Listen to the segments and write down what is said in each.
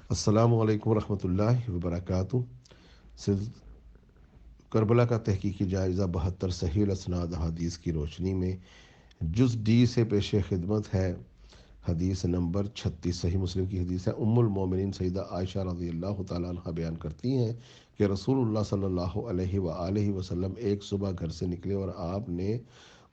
السلام علیکم ورحمۃ اللہ وبرکاتہ۔ سلسلہ کربلا کا تحقیقی جائزہ 72 صحیح الاسناد حدیث کی روشنی میں جز ڈی سے پیش خدمت ہے۔ حدیث نمبر 36 صحیح مسلم کی حدیث ہے۔ ام المومنین سیدہ عائشہ رضی اللہ تعالیٰ عنہ بیان کرتی ہیں کہ رسول اللہ صلی اللہ علیہ وآلہ وسلم ایک صبح گھر سے نکلے اور آپ نے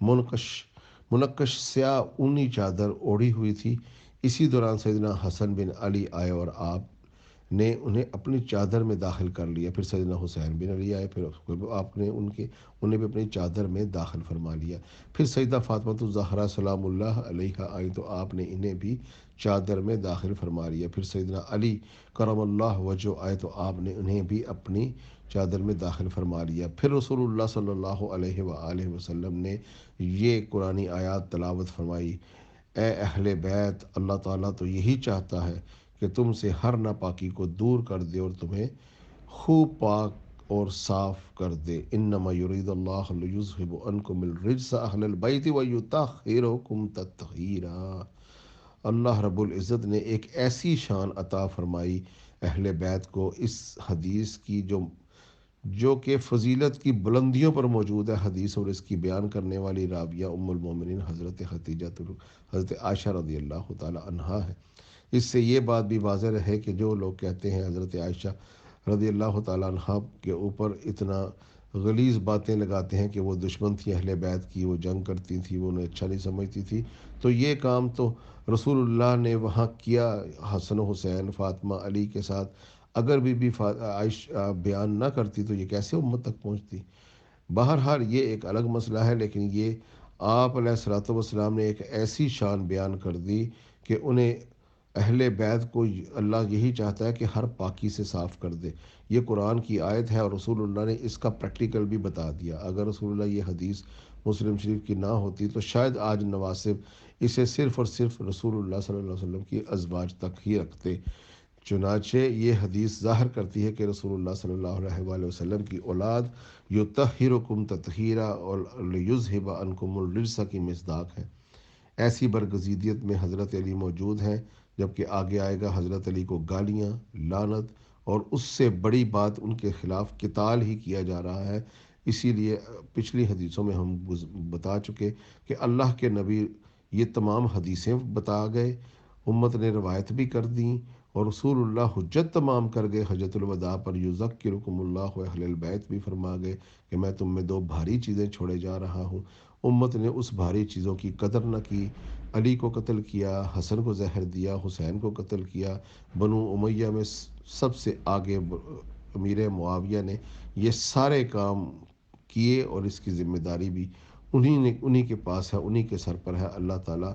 منقش سیاہ اونی چادر اوڑھی ہوئی تھی۔ اسی دوران سیدنا حسن بن علی آئے اور آپ نے انہیں اپنی چادر میں داخل کر لیا۔ پھر سیدنا حسین بن علی آئے، پھر آپ نے انہیں بھی اپنی چادر میں داخل فرما لیا۔ پھر سیدہ فاطمہ الزہرا سلام اللہ علیہا آئی تو آپ نے انہیں بھی چادر میں داخل فرما لیا۔ پھر سیدنا علی کرم اللہ وجہ آئے تو آپ نے انہیں بھی اپنی چادر میں داخل فرما لیا۔ پھر رسول اللہ صلی اللہ علیہ وآلہ وسلم نے یہ قرآنی آیات تلاوت فرمائی: اے اہل بیت، اللہ تعالیٰ تو یہی چاہتا ہے کہ تم سے ہر ناپاکی کو دور کر دے اور تمہیں خوب پاک اور صاف کر دے۔ انما یرید اللہ لیذھب عنکم الرجس اہل البیت ویطہرکم تطہیرا۔ اللہ رب العزت نے ایک ایسی شان عطا فرمائی اہل بیت کو اس حدیث کی جو کہ فضیلت کی بلندیوں پر موجود ہے۔ حدیث اور اس کی بیان کرنے والی راویہ ام المومنین حضرت عائشہ رضی اللہ تعالی عنہا ہے۔ اس سے یہ بات بھی واضح رہے کہ جو لوگ کہتے ہیں حضرت عائشہ رضی اللہ تعالیٰ عنہ کے اوپر اتنا غلیظ باتیں لگاتے ہیں کہ وہ دشمن تھی اہل بیت کی، وہ جنگ کرتی تھی، وہ انہیں اچھا نہیں سمجھتی تھی، تو یہ کام تو رسول اللہ نے وہاں کیا حسن حسین فاطمہ علی کے ساتھ۔ اگر بی عائشہ بیان نہ کرتی تو یہ کیسے امت تک پہنچتی؟ بہرحال یہ ایک الگ مسئلہ ہے، لیکن یہ آپ علیہ الصلوۃ والسلام نے ایک ایسی شان بیان کر دی کہ انہیں اہل بیت کو اللہ یہی چاہتا ہے کہ ہر پاکی سے صاف کر دے۔ یہ قرآن کی آیت ہے اور رسول اللہ نے اس کا پریکٹیکل بھی بتا دیا۔ اگر رسول اللہ یہ حدیث مسلم شریف کی نہ ہوتی تو شاید آج نواسب اسے صرف اور صرف رسول اللہ صلی اللہ علیہ وسلم کی ازواج تک ہی رکھتے۔ چنانچہ یہ حدیث ظاہر کرتی ہے کہ رسول اللہ صلی اللہ علیہ وآلہ وسلم کی اولاد یطہرکم تطہیرا اور لیذھب عنکم الرجس کی مصداق ہے۔ ایسی برگزیدیت میں حضرت علی موجود ہیں، جبکہ آگے آئے گا حضرت علی کو گالیاں، لعنت اور اس سے بڑی بات ان کے خلاف قتال ہی کیا جا رہا ہے۔ اسی لیے پچھلی حدیثوں میں ہم بتا چکے کہ اللہ کے نبی یہ تمام حدیثیں بتا گئے، امت نے روایت بھی کر دیں اور رسول اللہ حجت تمام کر گئے۔ حجت الوداع پر یذکرکم اللہ اہل البیت بھی فرما گئے کہ میں تم میں دو بھاری چیزیں چھوڑے جا رہا ہوں۔ امت نے اس بھاری چیزوں کی قدر نہ کی، علی کو قتل کیا، حسن کو زہر دیا، حسین کو قتل کیا۔ بنو امیہ میں سب سے آگے امیر معاویہ نے یہ سارے کام کیے اور اس کی ذمہ داری بھی انہی کے پاس ہے، انہی کے سر پر ہے۔ اللہ تعالیٰ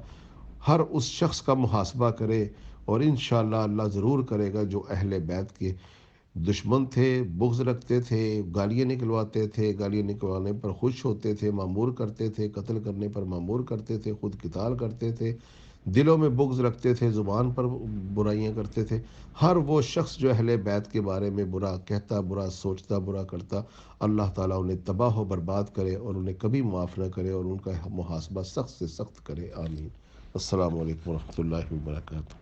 ہر اس شخص کا محاسبہ کرے اور انشاءاللہ اللہ ضرور کرے گا جو اہل بیت کے دشمن تھے، بغض رکھتے تھے، گالیاں نکلواتے تھے، گالیاں نکلوانے پر خوش ہوتے تھے، مامور کرتے تھے، قتل کرنے پر مامور کرتے تھے، خود قتال کرتے تھے، دلوں میں بغض رکھتے تھے، زبان پر برائیاں کرتے تھے۔ ہر وہ شخص جو اہل بیت کے بارے میں برا کہتا، برا سوچتا، برا کرتا، اللہ تعالیٰ انہیں تباہ و برباد کرے اور انہیں کبھی معاف نہ کرے اور ان کا محاسبہ سخت سے سخت کرے۔ آمین۔ السلام علیکم ورحمۃ اللہ وبرکاتہ۔